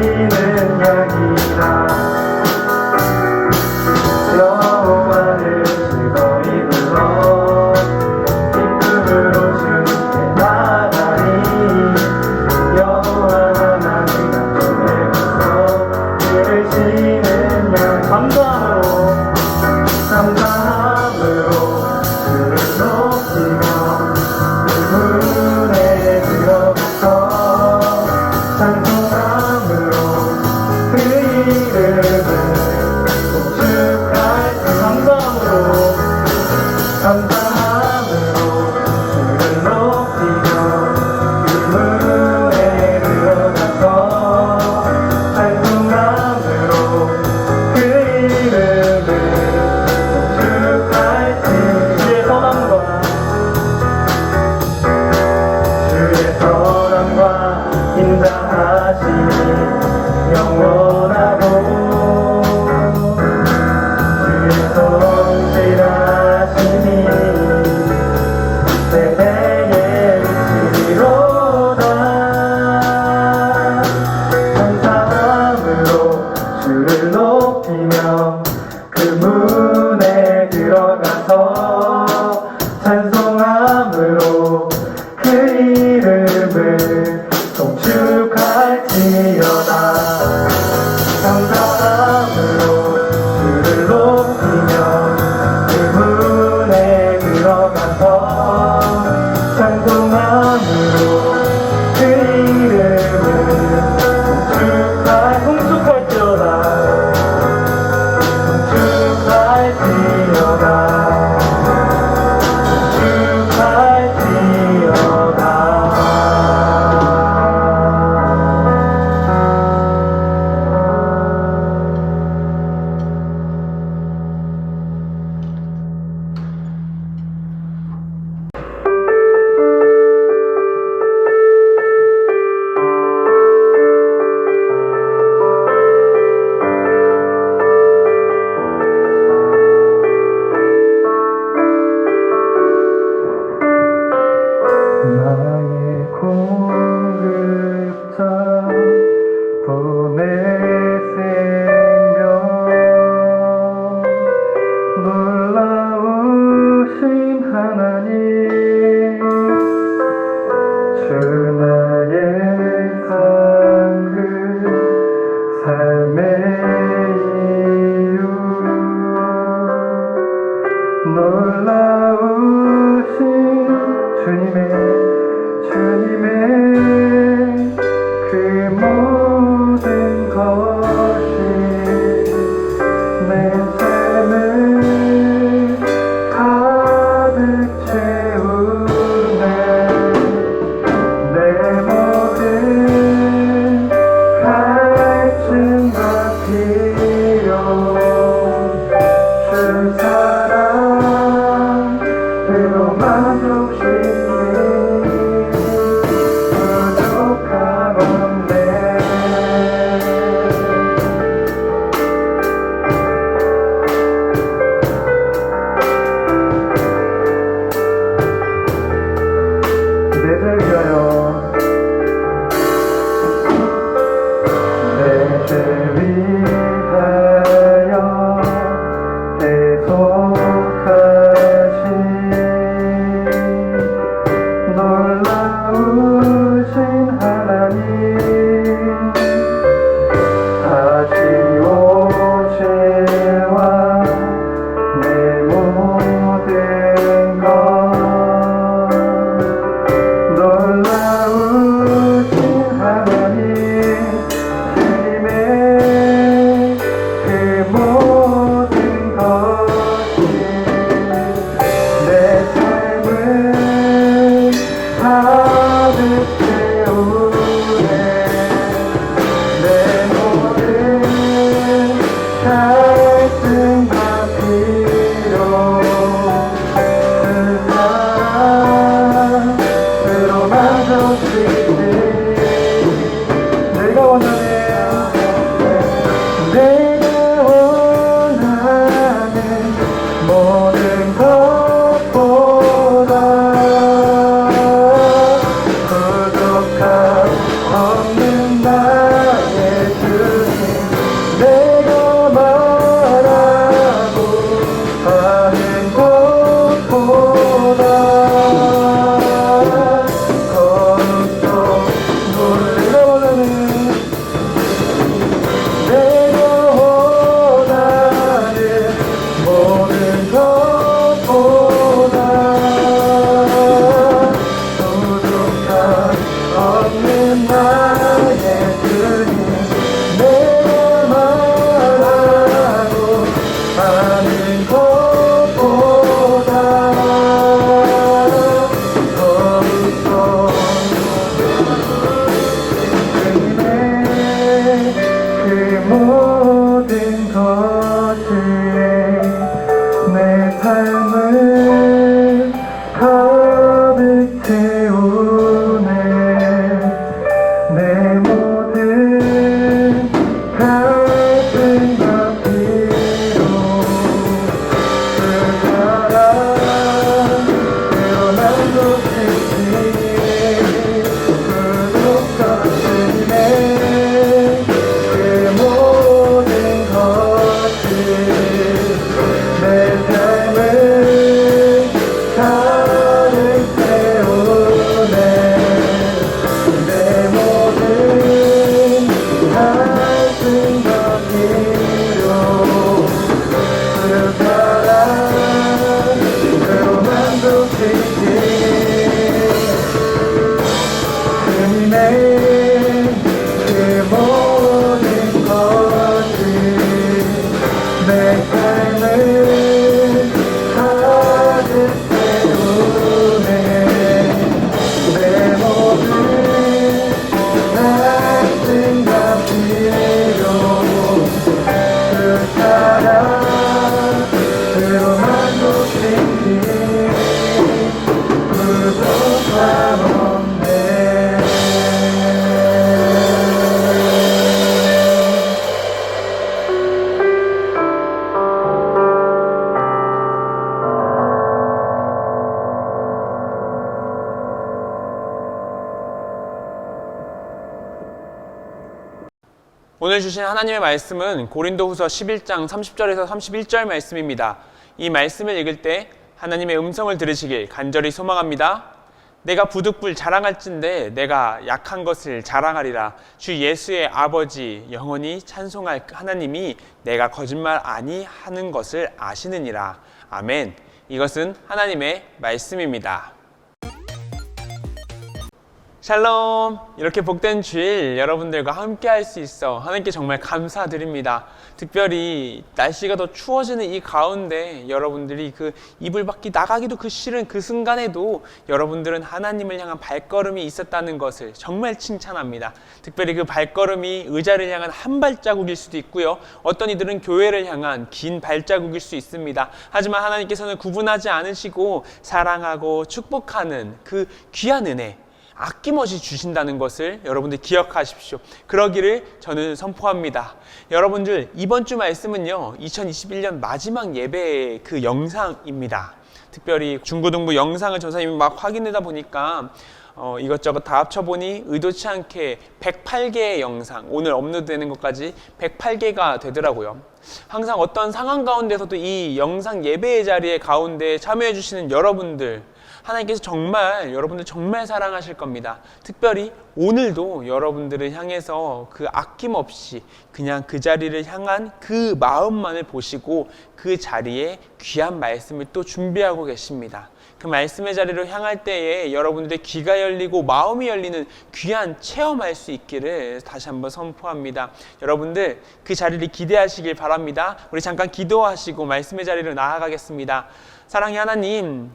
양이라 여호와를 즐거이 불러 기쁨으로 주께 나가리 여호와 하나님 앞에 가서 들으시는 양 감사함으로 주를 높이며 문에 들어가서 찬송함으로 그 이름을 송축할지 감사함으로 주를 높이며 그 문에 들어가서 찬송함으로 그 이름을 송축할지 주의 선함과 인자하심이 영원하고 주의 성실하심이 세대에 미치리로다 감사함으로 주를 높이며 그 문에 들어가서 찬송함으로 그 이름을 송축할지어다 감사함으로 주를 높이며 그 문에 들어가서 찬송함으로 그 이름을 송축할지어다 나의 공급자 보내 생명 놀라우신 하나님 주 나의 상급 삶의 이유 놀라우신 주님의 그 모든 것이 내 삶을 가득 채우네 내 모든 갈증과 필요 주 사랑으로 만족시키네 놀라우신 하나님 주님의 오늘 주신 하나님의 말씀은 고린도후서 11장 30절에서 31절 말씀입니다. 이 말씀을 읽을 때 하나님의 음성을 들으시길 간절히 소망합니다. 내가 부득불 자랑할진대 내가 약한 것을 자랑하리라. 주 예수의 아버지 영원히 찬송할 하나님이 내가 거짓말 아니하는 것을 아시느니라. 아멘. 이것은 하나님의 말씀입니다. 샬롬! 이렇게 복된 주일 여러분들과 함께 할 수 있어 하나님께 정말 감사드립니다. 특별히 날씨가 더 추워지는 이 가운데 여러분들이 그 이불 밖이 나가기도 그 싫은 그 순간에도 여러분들은 하나님을 향한 발걸음이 있었다는 것을 정말 칭찬합니다. 특별히 그 발걸음이 의자를 향한 한 발자국일 수도 있고요. 어떤 이들은 교회를 향한 긴 발자국일 수 있습니다. 하지만 하나님께서는 구분하지 않으시고 사랑하고 축복하는 그 귀한 은혜, 아낌없이 주신다는 것을 여러분들 기억하십시오. 그러기를 저는 선포합니다. 여러분들 이번 주 말씀은요 2021년 마지막 예배의 그 영상입니다. 특별히 중고등부 영상을 전사님이 막 확인하다 보니까 이것저것 다 합쳐보니 의도치 않게 108개의 영상, 오늘 업로드되는 것까지 108개가 되더라고요. 항상 어떤 상황 가운데서도 이 영상 예배의 자리에 가운데 참여해 주시는 여러분들, 하나님께서 정말 여러분들 정말 사랑하실 겁니다. 특별히 오늘도 여러분들을 향해서 그 아낌없이 그냥 그 자리를 향한 그 마음만을 보시고 그 자리에 귀한 말씀을 또 준비하고 계십니다. 그 말씀의 자리로 향할 때에 여러분들의 귀가 열리고 마음이 열리는 귀한 체험할 수 있기를 다시 한번 선포합니다. 여러분들 그 자리를 기대하시길 바랍니다. 우리 잠깐 기도하시고 말씀의 자리로 나아가겠습니다. 사랑의 하나님,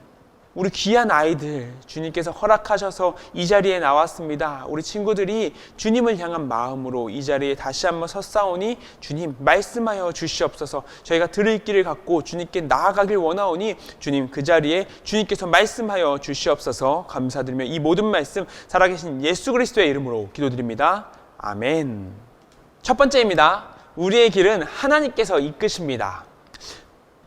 우리 귀한 아이들 주님께서 허락하셔서 이 자리에 나왔습니다. 우리 친구들이 주님을 향한 마음으로 이 자리에 다시 한번 섰사오니 주님 말씀하여 주시옵소서. 저희가 들을 길을 갖고 주님께 나아가길 원하오니 주님 그 자리에 주님께서 말씀하여 주시옵소서. 감사드리며 이 모든 말씀 살아계신 예수 그리스도의 이름으로 기도드립니다. 아멘. 첫 번째입니다. 우리의 길은 하나님께서 이끄십니다.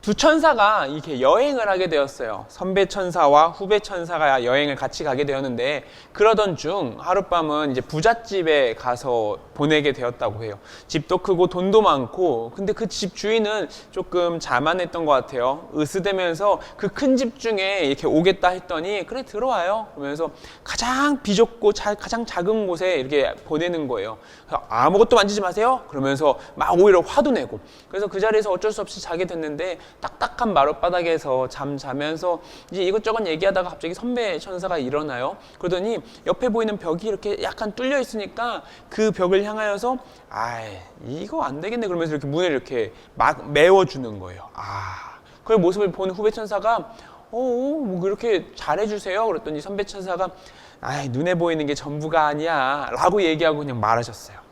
두 천사가 이렇게 여행을 하게 되었어요. 선배 천사와 후배 천사가 여행을 같이 가게 되었는데, 그러던 중 하룻밤은 이제 부잣집에 가서 보내게 되었다고 해요. 집도 크고 돈도 많고, 근데 그 집 주인은 조금 자만했던 것 같아요. 으스대면서 그 큰 집 중에 이렇게 오겠다 했더니 그래 들어와요 그러면서 가장 비좁고 가장 작은 곳에 이렇게 보내는 거예요. 아무것도 만지지 마세요 그러면서 막 오히려 화도 내고, 그래서 그 자리에서 어쩔 수 없이 자게 됐는데, 딱딱한 마룻바닥에서 잠자면서 이제 이것저것 얘기하다가 갑자기 선배 천사가 일어나요. 그러더니 옆에 보이는 벽이 이렇게 약간 뚫려 있으니까 그 벽을 향하여서 이거 안 되겠네 그러면서 이렇게 문을 이렇게 막 메워주는 거예요. 그 모습을 본 후배 천사가 뭐 그렇게 잘해주세요 그랬더니 선배 천사가 눈에 보이는 게 전부가 아니야 라고 얘기하고 그냥 말하셨어요.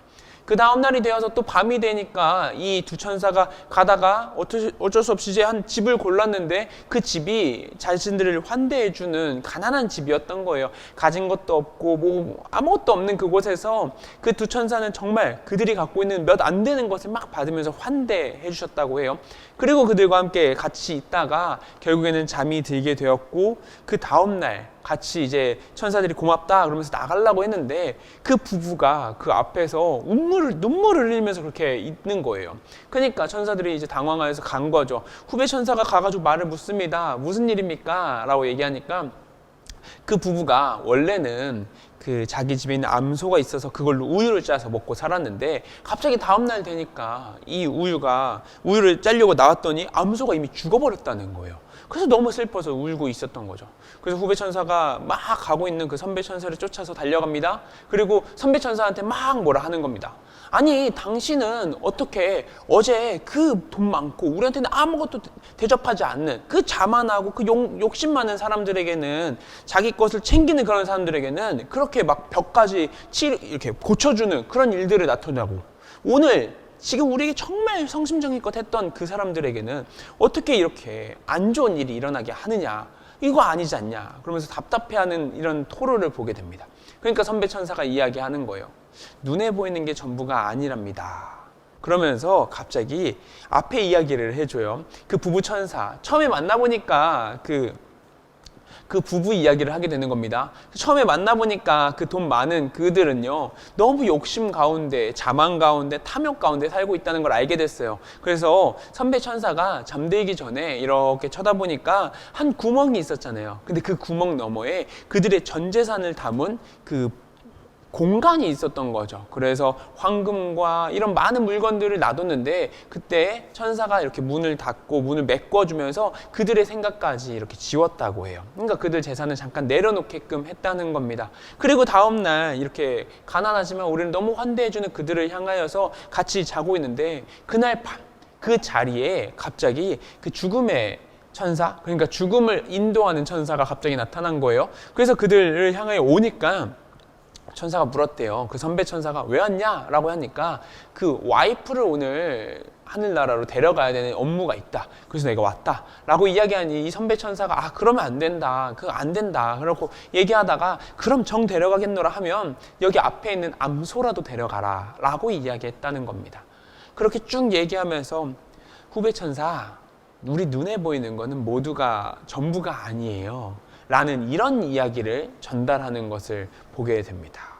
그 다음 날이 되어서 또 밤이 되니까 이 두 천사가 가다가 어쩔 수 없이 이제 한 집을 골랐는데, 그 집이 자신들을 환대해주는 가난한 집이었던 거예요. 가진 것도 없고 뭐 아무것도 없는 그곳에서 그 두 천사는 정말 그들이 갖고 있는 몇 안 되는 것을 막 받으면서 환대해 주셨다고 해요. 그리고 그들과 함께 같이 있다가 결국에는 잠이 들게 되었고, 그 다음 날 같이 이제 천사들이 고맙다 그러면서 나가려고 했는데 그 부부가 그 앞에서 눈물을 흘리면서 그렇게 있는 거예요. 그러니까 천사들이 이제 당황하여서 간 거죠. 후배 천사가 가가지고 말을 묻습니다. 무슨 일입니까? 라고 얘기하니까 그 부부가 원래는 그 자기 집에 있는 암소가 있어서 그걸로 우유를 짜서 먹고 살았는데, 갑자기 다음날 되니까 이 우유를 짜려고 나왔더니 암소가 이미 죽어버렸다는 거예요. 그래서 너무 슬퍼서 울고 있었던 거죠. 그래서 후배 천사가 막 가고 있는 그 선배 천사를 쫓아서 달려갑니다. 그리고 선배 천사한테 막 뭐라 하는 겁니다. 아니 당신은 어떻게 어제 그 돈 많고 우리한테는 아무것도 대접하지 않는 그 자만하고 그 욕심 많은 사람들에게는, 자기 것을 챙기는 그런 사람들에게는 그렇게 막 벽까지 이렇게 고쳐주는 그런 일들을 나타나고, 오늘 지금 우리에게 정말 성심정의껏 했던 그 사람들에게는 어떻게 이렇게 안 좋은 일이 일어나게 하느냐, 이거 아니지 않냐 그러면서 답답해하는 이런 토로를 보게 됩니다. 그러니까 선배 천사가 이야기하는 거예요. 눈에 보이는 게 전부가 아니랍니다. 그러면서 갑자기 앞에 이야기를 해줘요. 그 부부 천사 처음에 만나보니까 그 그 부부 이야기를 하게 되는 겁니다. 처음에 만나보니까 그 돈 많은 그들은요, 너무 욕심 가운데, 자만 가운데, 탐욕 가운데 살고 있다는 걸 알게 됐어요. 그래서 선배 천사가 잠들기 전에 이렇게 쳐다보니까 한 구멍이 있었잖아요. 근데 그 구멍 너머에 그들의 전 재산을 담은 그 공간이 있었던 거죠. 그래서 황금과 이런 많은 물건들을 놔뒀는데 그때 천사가 이렇게 문을 닫고 문을 메꿔주면서 그들의 생각까지 이렇게 지웠다고 해요. 그러니까 그들 재산을 잠깐 내려놓게끔 했다는 겁니다. 그리고 다음날 이렇게 가난하지만 우리는 너무 환대해주는 그들을 향하여서 같이 자고 있는데 그날 밤 그 자리에 갑자기 그 죽음의 천사, 그러니까 죽음을 인도하는 천사가 갑자기 나타난 거예요. 그래서 그들을 향하여 오니까 천사가 물었대요. 그 선배 천사가 왜 왔냐? 라고 하니까 그 와이프를 오늘 하늘나라로 데려가야 되는 업무가 있다. 그래서 내가 왔다. 라고 이야기하니 이 선배 천사가 그러면 안 된다. 그거 안 된다. 그러고 얘기하다가 그럼 정 데려가겠노라 하면 여기 앞에 있는 암소라도 데려가라. 라고 이야기했다는 겁니다. 그렇게 쭉 얘기하면서 후배 천사, 우리 눈에 보이는 거는 모두가 전부가 아니에요. 라는 이런 이야기를 전달하는 것을 보게 됩니다.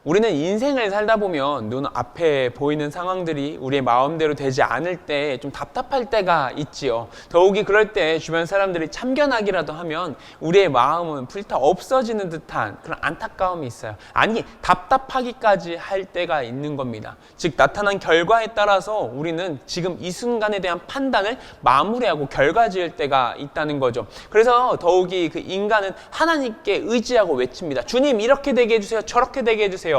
우리는 인생을 살다 보면 눈 앞에 보이는 상황들이 우리의 마음대로 되지 않을 때 좀 답답할 때가 있지요. 더욱이 그럴 때 주변 사람들이 참견하기라도 하면 우리의 마음은 불타 없어지는 듯한 그런 안타까움이 있어요. 아니, 답답하기까지 할 때가 있는 겁니다. 즉, 나타난 결과에 따라서 우리는 지금 이 순간에 대한 판단을 마무리하고 결과지을 때가 있다는 거죠. 그래서 더욱이 그 인간은 하나님께 의지하고 외칩니다. 주님, 이렇게 되게 해주세요. 저렇게 되게 해주세요.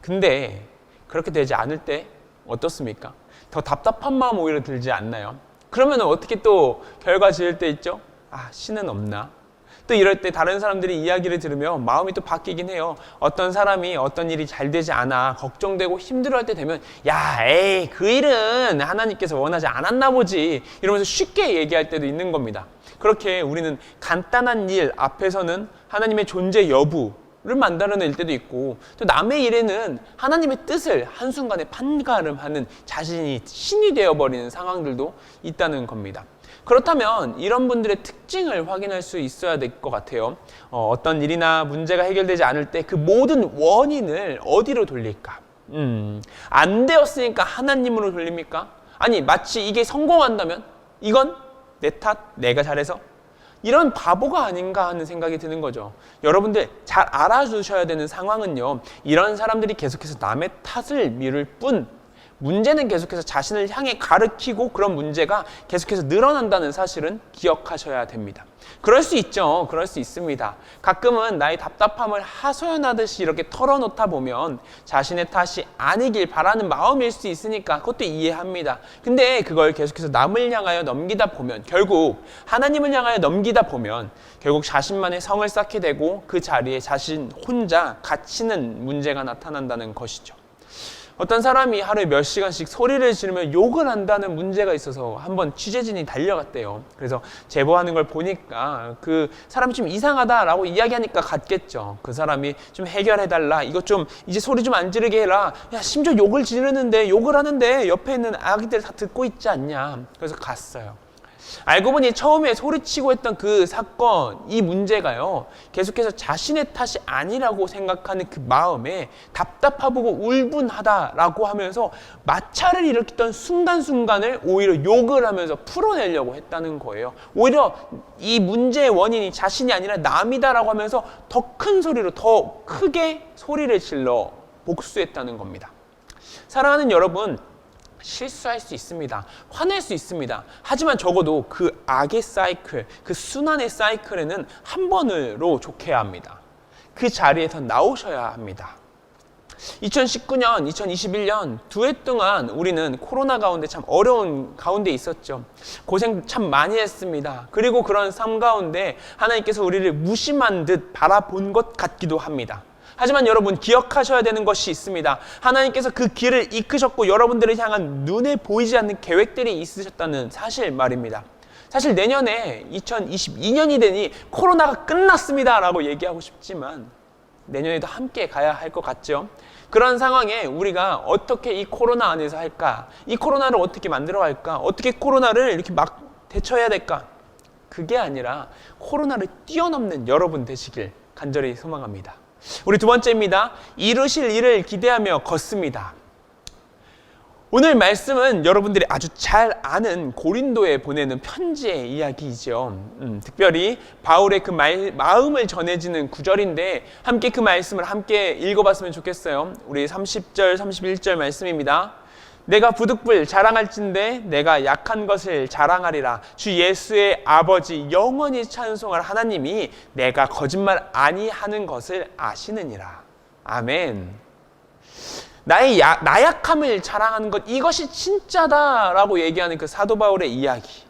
근데 그렇게 되지 않을 때 어떻습니까? 더 답답한 마음 오히려 들지 않나요? 그러면 어떻게 또 결과 지을 때 있죠? 신은 없나? 또 이럴 때 다른 사람들이 이야기를 들으면 마음이 또 바뀌긴 해요. 어떤 사람이 어떤 일이 잘 되지 않아 걱정되고 힘들어할 때 되면 에이, 그 일은 하나님께서 원하지 않았나 보지, 이러면서 쉽게 얘기할 때도 있는 겁니다. 그렇게 우리는 간단한 일 앞에서는 하나님의 존재 여부를 만들어낼 때도 있고, 또 남의 일에는 하나님의 뜻을 한순간에 판가름하는 자신이 신이 되어버리는 상황들도 있다는 겁니다. 그렇다면 이런 분들의 특징을 확인할 수 있어야 될 것 같아요. 어떤 일이나 문제가 해결되지 않을 때 그 모든 원인을 어디로 돌릴까? 안 되었으니까 하나님으로 돌립니까? 아니, 마치 이게 성공한다면 이건 내 탓, 내가 잘해서? 이런 바보가 아닌가 하는 생각이 드는 거죠. 여러분들 잘 알아주셔야 되는 상황은요, 이런 사람들이 계속해서 남의 탓을 미룰 뿐 문제는 계속해서 자신을 향해 가르치고 그런 문제가 계속해서 늘어난다는 사실은 기억하셔야 됩니다. 그럴 수 있죠. 그럴 수 있습니다. 가끔은 나의 답답함을 하소연하듯이 이렇게 털어놓다 보면 자신의 탓이 아니길 바라는 마음일 수 있으니까 그것도 이해합니다. 근데 그걸 계속해서 남을 향하여 넘기다 보면, 결국 하나님을 향하여 넘기다 보면 결국 자신만의 성을 쌓게 되고 그 자리에 자신 혼자 갇히는 문제가 나타난다는 것이죠. 어떤 사람이 하루에 몇 시간씩 소리를 지르며 욕을 한다는 문제가 있어서 한번 취재진이 달려갔대요. 그래서 제보하는 걸 보니까 그 사람이 좀 이상하다라고 이야기하니까 갔겠죠. 그 사람이 좀 해결해달라, 이거 좀 이제 소리 좀 안 지르게 해라, 심지어 욕을 지르는데, 욕을 하는데 옆에 있는 아기들 다 듣고 있지 않냐. 그래서 갔어요. 알고 보니 처음에 소리치고 했던 그 사건, 이 문제가요, 계속해서 자신의 탓이 아니라고 생각하는 그 마음에 답답하고 울분하다라고 하면서 마찰을 일으켰던 순간순간을 오히려 욕을 하면서 풀어내려고 했다는 거예요. 오히려 이 문제의 원인이 자신이 아니라 남이다라고 하면서 더 큰 소리로, 더 크게 소리를 질러 복수했다는 겁니다. 사랑하는 여러분, 실수할 수 있습니다. 화낼 수 있습니다. 하지만 적어도 그 악의 사이클, 그 순환의 사이클에는 한 번으로 좋게야 합니다. 그 자리에서 나오셔야 합니다. 2019년, 2021년 두 해 동안 우리는 코로나 가운데 참 어려운 가운데 있었죠. 고생 참 많이 했습니다. 그리고 그런 삶 가운데 하나님께서 우리를 무심한 듯 바라본 것 같기도 합니다. 하지만 여러분, 기억하셔야 되는 것이 있습니다. 하나님께서 그 길을 이끄셨고 여러분들을 향한 눈에 보이지 않는 계획들이 있으셨다는 사실 말입니다. 사실 내년에 2022년이 되니 코로나가 끝났습니다 라고 얘기하고 싶지만 내년에도 함께 가야 할 것 같죠. 그런 상황에 우리가 어떻게 이 코로나 안에서 할까? 이 코로나를 어떻게 만들어 갈까? 어떻게 코로나를 이렇게 막 대처해야 될까? 그게 아니라 코로나를 뛰어넘는 여러분 되시길 간절히 소망합니다. 우리 두 번째입니다. 이루실 일을 기대하며 걷습니다. 오늘 말씀은 여러분들이 아주 잘 아는 고린도에 보내는 편지의 이야기이죠. 특별히 바울의 그 마음을 전해지는 구절인데 함께 그 말씀을 함께 읽어봤으면 좋겠어요. 우리 30절, 31절 말씀입니다. 내가 부득불 자랑할진대 내가 약한 것을 자랑하리라. 주 예수의 아버지 영원히 찬송할 하나님이 내가 거짓말 아니하는 것을 아시느니라. 아멘. 나의 나약함을 자랑하는 것, 이것이 진짜다라고 얘기하는 그 사도 바울의 이야기.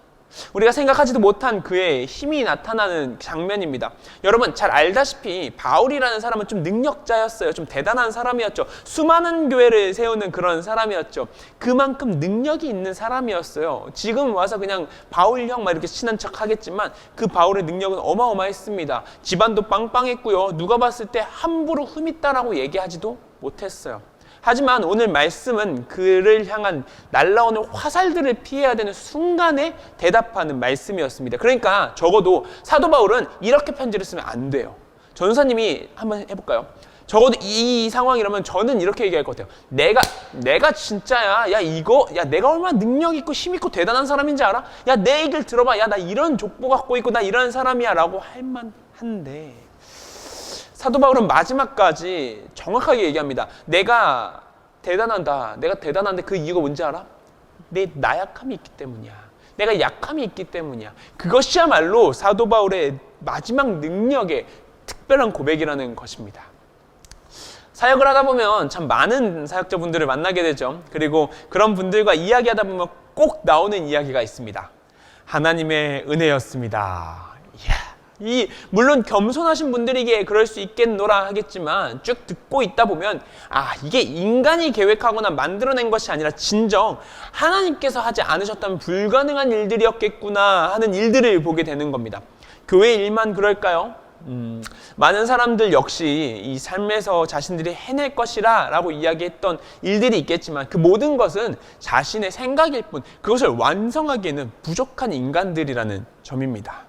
우리가 생각하지도 못한 그의 힘이 나타나는 장면입니다. 여러분 잘 알다시피 바울이라는 사람은 좀 능력자였어요. 좀 대단한 사람이었죠. 수많은 교회를 세우는 그런 사람이었죠. 그만큼 능력이 있는 사람이었어요. 지금 와서 그냥 바울 형 막 이렇게 친한 척 하겠지만 그 바울의 능력은 어마어마했습니다. 집안도 빵빵했고요. 누가 봤을 때 함부로 흠 있다라고 얘기하지도 못했어요. 하지만 오늘 말씀은 그를 향한 날라오는 화살들을 피해야 되는 순간에 대답하는 말씀이었습니다. 그러니까 적어도 사도 바울은 이렇게 편지를 쓰면 안 돼요. 전도사님이 한번 해볼까요? 적어도 이 상황이라면 저는 이렇게 얘기할 것 같아요. 내가 진짜야. 내가 얼마나 능력 있고 힘 있고 대단한 사람인지 알아? 야, 내 얘기를 들어봐. 야, 나 이런 족보 갖고 있고 나 이런 사람이야 라고 할 만한데 사도 바울은 마지막까지 정확하게 얘기합니다. 내가 대단한데 그 이유가 뭔지 알아? 내 나약함이 있기 때문이야. 내가 약함이 있기 때문이야. 그것이야말로 사도 바울의 마지막 능력의 특별한 고백이라는 것입니다. 사역을 하다 보면 참 많은 사역자분들을 만나게 되죠. 그리고 그런 분들과 이야기하다 보면 꼭 나오는 이야기가 있습니다. 하나님의 은혜였습니다. 물론 겸손하신 분들에게 그럴 수 있겠노라 하겠지만 쭉 듣고 있다 보면 이게 인간이 계획하거나 만들어낸 것이 아니라 진정 하나님께서 하지 않으셨다면 불가능한 일들이었겠구나 하는 일들을 보게 되는 겁니다. 교회 일만 그럴까요? 많은 사람들 역시 이 삶에서 자신들이 해낼 것이라 라고 이야기했던 일들이 있겠지만 그 모든 것은 자신의 생각일 뿐 그것을 완성하기에는 부족한 인간들이라는 점입니다.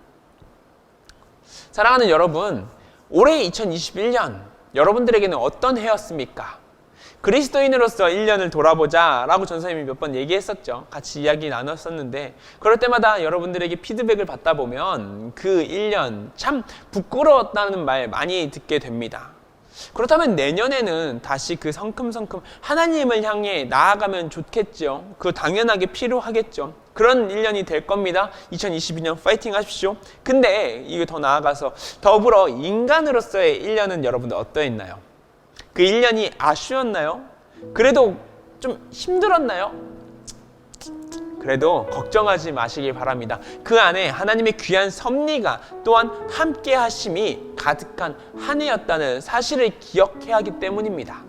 사랑하는 여러분, 올해 2021년 여러분들에게는 어떤 해였습니까? 그리스도인으로서 1년을 돌아보자 라고 전사님이 몇 번 얘기했었죠. 같이 이야기 나눴었는데 그럴 때마다 여러분들에게 피드백을 받다 보면 그 1년 참 부끄러웠다는 말 많이 듣게 됩니다. 그렇다면 내년에는 다시 그 성큼성큼 하나님을 향해 나아가면 좋겠죠. 그거 당연하게 필요하겠죠. 그런 1년이 될 겁니다. 2022년 파이팅 하십시오. 근데 이게 더 나아가서 더불어 인간으로서의 1년은 여러분들 어떠했나요? 그 1년이 아쉬웠나요? 그래도 좀 힘들었나요? 그래도 걱정하지 마시길 바랍니다. 그 안에 하나님의 귀한 섭리가 또한 함께 하심이 가득한 한 해였다는 사실을 기억해야 하기 때문입니다.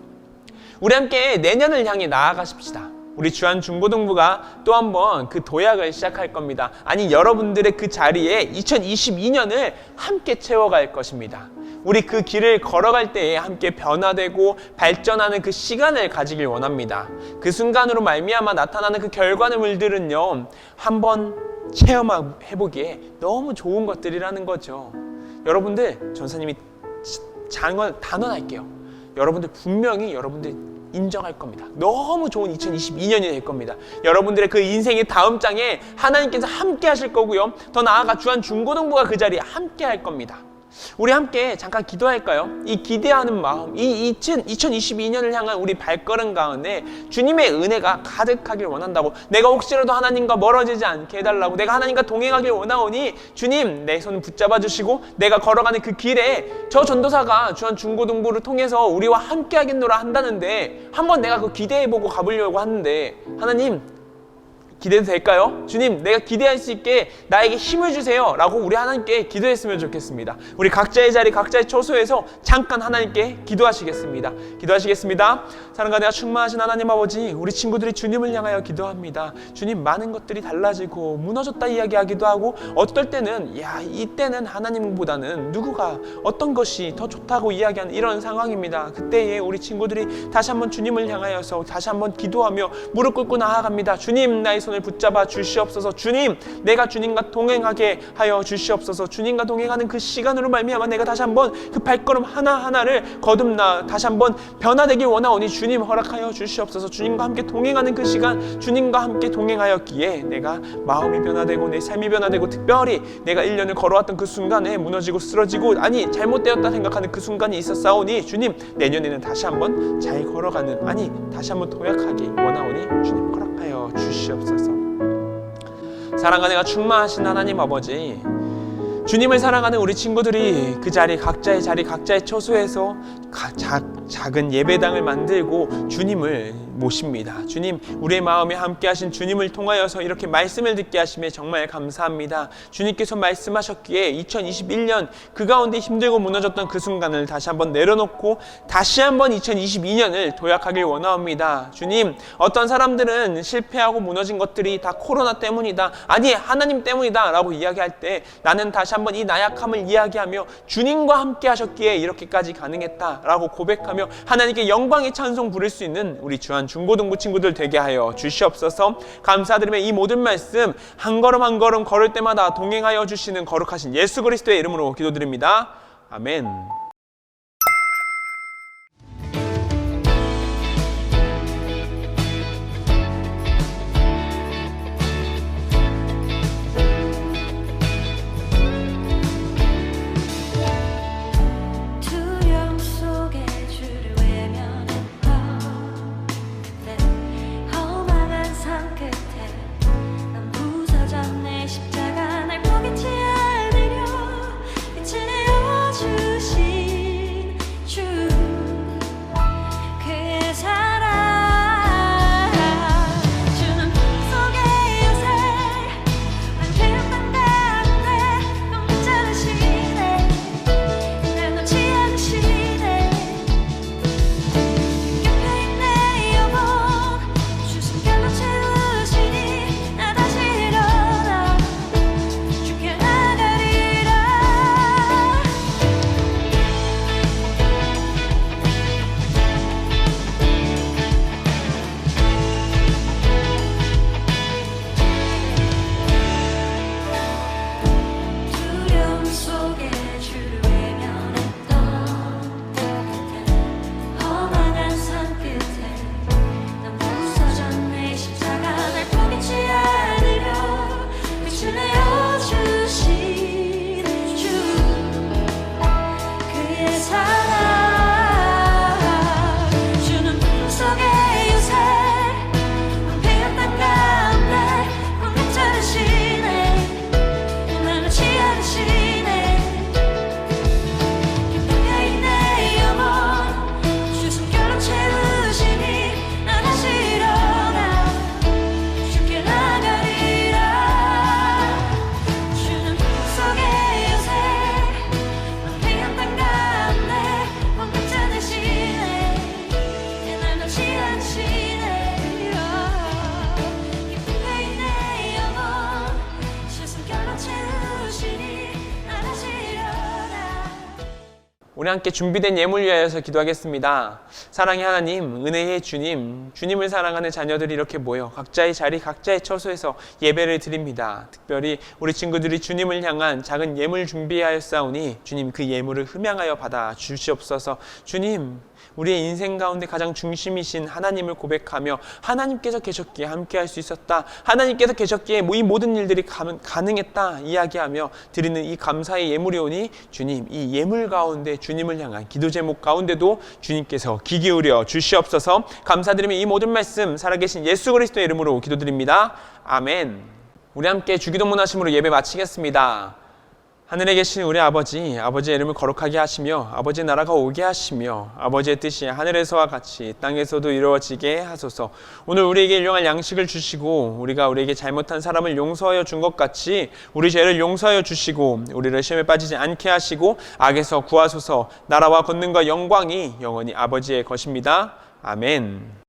우리 함께 내년을 향해 나아가십시다. 우리 주한 중고등부가 또 한 번 그 도약을 시작할 겁니다. 아니 여러분들의 그 자리에 2022년을 함께 채워갈 것입니다. 우리 그 길을 걸어갈 때에 함께 변화되고 발전하는 그 시간을 가지길 원합니다. 그 순간으로 말미암아 나타나는 그 결과물들은요 한번 체험해보기에 너무 좋은 것들이라는 거죠. 여러분들 전사님이 단언할게요. 여러분들 분명히 여러분들 인정할 겁니다. 너무 좋은 2022년이 될 겁니다. 여러분들의 그 인생의 다음 장에 하나님께서 함께 하실 거고요. 더 나아가 주한 중고등부가 그 자리에 함께 할 겁니다. 우리 함께 잠깐 기도할까요? 이 기대하는 마음, 이 2022년을 향한 우리 발걸음 가운데 주님의 은혜가 가득하길 원한다고, 내가 혹시라도 하나님과 멀어지지 않게 해달라고, 내가 하나님과 동행하길 원하오니 주님 내 손을 붙잡아 주시고 내가 걸어가는 그 길에 저 전도사가 주한 중고등부를 통해서 우리와 함께 하겠노라 한다는데 한번 내가 그 기대해보고 가보려고 하는데 하나님 기대도 될까요? 주님 내가 기대할 수 있게 나에게 힘을 주세요 라고 우리 하나님께 기도했으면 좋겠습니다. 우리 각자의 자리 각자의 처소에서 잠깐 하나님께 기도하시겠습니다. 사랑과 내가 충만하신 하나님 아버지, 우리 친구들이 주님을 향하여 기도합니다. 주님 많은 것들이 달라지고 무너졌다 이야기하기도 하고 어떨 때는 이때는 하나님보다는 누구가 어떤 것이 더 좋다고 이야기하는 이런 상황입니다. 그때에 우리 친구들이 다시 한번 주님을 향하여서 다시 한번 기도하며 무릎 꿇고 나아갑니다. 주님 나의 손을 붙잡아 주시옵소서. 주님, 내가 주님과 동행하게 하여 주시옵소서. 주님과 동행하는 그 시간으로 말미암아 내가 다시 한번 그 발걸음 하나하나를 거듭나 다시 한번 변화되길 원하오니 주님 허락하여 주시옵소서. 주님과 함께 동행하는 그 시간, 주님과 함께 동행하였기에 내가 마음이 변화되고 내 삶이 변화되고, 특별히 내가 1년을 걸어왔던 그 순간에 무너지고 쓰러지고 아니 잘못되었다 생각하는 그 순간이 있었사오니 주님, 내년에는 다시 한번 잘 걸어가는, 아니 다시 한번 도약하기 원하오니 주님 허락하여 주시옵소서. 사랑과 내가 충만하신 하나님 아버지, 주님을 사랑하는 우리 친구들이 그 자리, 각자의 자리, 각자의 처소에서 작은 예배당을 만들고 주님을 모십니다. 주님, 우리의 마음에 함께 하신 주님을 통하여서 이렇게 말씀을 듣게 하심에 정말 감사합니다. 주님께서 말씀하셨기에 2021년 그 가운데 힘들고 무너졌던 그 순간을 다시 한번 내려놓고 다시 한번 2022년을 도약하길 원하옵니다. 주님, 어떤 사람들은 실패하고 무너진 것들이 다 코로나 때문이다, 아니 하나님 때문이다 라고 이야기할 때 나는 다시 한번 이 나약함을 이야기하며 주님과 함께 하셨기에 이렇게까지 가능했다 라고 고백하며 하나님께 영광의 찬송 부를 수 있는 우리 주한 중고등부 친구들 되게 하여 주시옵소서. 감사드리며 이 모든 말씀 한 걸음 한 걸음 걸을 때마다 동행하여 주시는 거룩하신 예수 그리스도의 이름으로 기도드립니다. 아멘. 우리 함께 준비된 예물 위하여서 기도하겠습니다. 사랑의 하나님, 은혜의 주님, 주님을 사랑하는 자녀들이 이렇게 모여 각자의 자리, 각자의 처소에서 예배를 드립니다. 특별히 우리 친구들이 주님을 향한 작은 예물 준비하였사오니 주님 그 예물을 흠양하여 받아 주시옵소서. 주님, 우리의 인생 가운데 가장 중심이신 하나님을 고백하며 하나님께서 계셨기에 함께할 수 있었다, 하나님께서 계셨기에 이 모든 일들이 가능했다 이야기하며 드리는 이 감사의 예물이 오니 주님, 이 예물 가운데 주님을 향한 기도 제목 가운데도 주님께서 귀 기울여 주시옵소서. 감사드리며 이 모든 말씀 살아계신 예수 그리스도의 이름으로 기도드립니다. 아멘. 우리 함께 주기도문 하심으로 예배 마치겠습니다. 하늘에 계신 우리 아버지, 아버지의 이름을 거룩하게 하시며 아버지의 나라가 오게 하시며 아버지의 뜻이 하늘에서와 같이 땅에서도 이루어지게 하소서. 오늘 우리에게 일용할 양식을 주시고 우리가 우리에게 잘못한 사람을 용서하여 준 것 같이 우리 죄를 용서하여 주시고 우리를 시험에 빠지지 않게 하시고 악에서 구하소서. 나라와 권능과 영광이 영원히 아버지의 것입니다. 아멘.